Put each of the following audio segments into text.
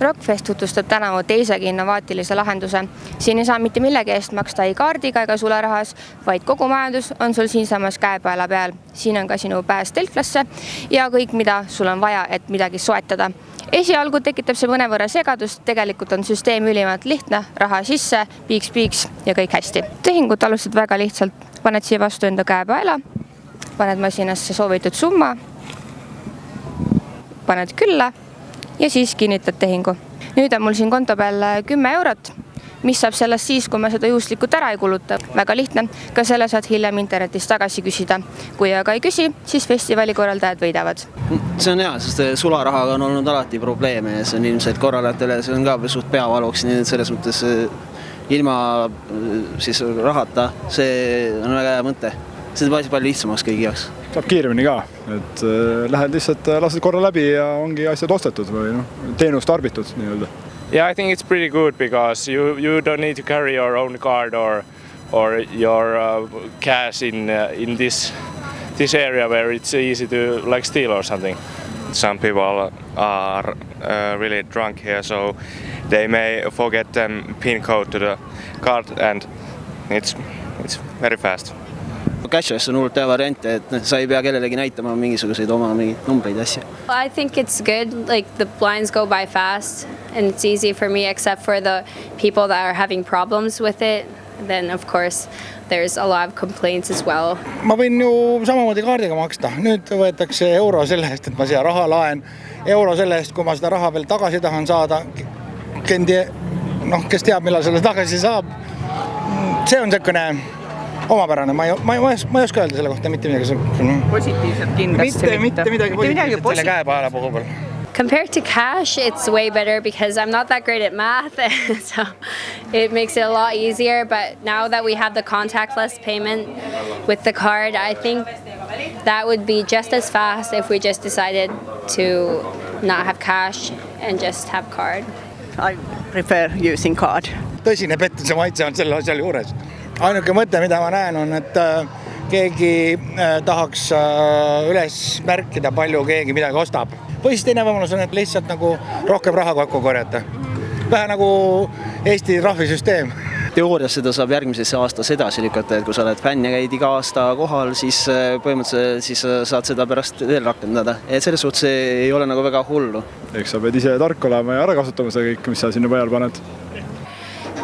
Rockfest tutvustab tänavu teisegi innovaatilise lahenduse. Siin ei saa mitte millegi eest maksta ei kaardiga ega sularahas, vaid kogu majandus on sul siinsamas käepaela peal. Siin on ka sinu pääs telklasse ja kõik, mida sul on vaja, et midagi soetada. Esialgu tekitab see mõnevõrra segadust, tegelikult on süsteem ülimalt lihtne, raha sisse, piiks ja kõik hästi. Tehingut alustad väga lihtsalt, paned siia vastu enda käepaela, paned masinasse soovitud summa, paned külla ja siis kinnitad tehingu. Nüüd on mul siin konto peal 10 eurot, mis saab sellest siis, kui ma seda juhuslikult ära ei kuluta. Väga lihtne, ka selle saad hiljem internetis tagasi küsida. Kui aga ei küsi, siis festivali korraldajad võidavad. See on hea, sest sularahaga on olnud alati probleeme ja see on ilmselt korraldajatele, see on ka suht peavaluks, nii et selles mõttes ilma siis rahata, see on väga hea mõte. See on palju lihtsamaks kõigi jaoks. Saab kiiremini ka, et lähed lihtsalt, lased korra läbi ja ongi asjad ostetud või teenust tarbitud nii-öelda. Yeah, I think it's pretty good because you don't need to carry your own card or your cash in this area where it's easy to like steal or something. Some people are really drunk here, so they may forget the PIN code to the card and it's very fast. Cashless on hullult hea variant, et sa ei pea kellelegi näitama mingisuguseid oma numbreid asja. I think it's good, like the blinds go by fast and it's easy for me except for the people that are having problems with it. Then of course there's a lot of complaints as well. Ma võin ju samamoodi kaardiga maksta. Nüüd võetakse euro selle eest, et ma siia raha laen. Euro selle eest, kui ma seda raha veel tagasi tahan saada. Kes teab, millal selle tagasi saab. See on selline omapärane. Ma ei oska öelda selle kohta mitte midagi. Positiivselt kindlasti mitte midagi positiivselt selle käepaela puhul. Compared to cash, it's way better because I'm not that great at math, so it makes it a lot easier. But now that we have the contactless payment with the card, I think that would be just as fast if we just decided to not have cash and just have card. I prefer using card. Tõsine pettuse maitse on selle asjal juures. Ainuke mõte, mida ma näen, on, et keegi tahaks üles märkida, palju keegi midagi ostab. Või siis teine võimalus on, et lihtsalt nagu rohkem raha kokku korjata. Vähe nagu Eesti rahvisüsteem. Teoorias seda saab järgmisesse aastas edasi lükata, et kui sa oled fänn ja käid iga aasta kohal, siis põhimõtteliselt siis saad seda pärast veel rakendada. Et selles suhtes ei ole nagu väga hullu. Eks sa pead ise tark olema ja ära kasutama see kõik, mis sa sinna peal paned.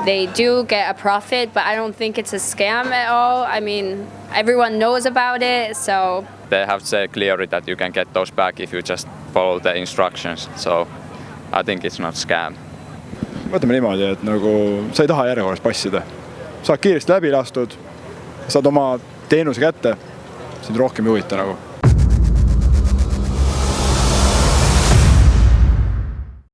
They do get a profit, but I don't think it's a scam at all. I mean, everyone knows about it, so... They have said clearly that you can get those back if you just follow the instructions. So I think it's not scam. Võtame niimoodi, et nagu sa ei taha järjekorras passida. Saad kiiresti läbi lastud, saad oma teenuse kätte, sind rohkem juhita nagu.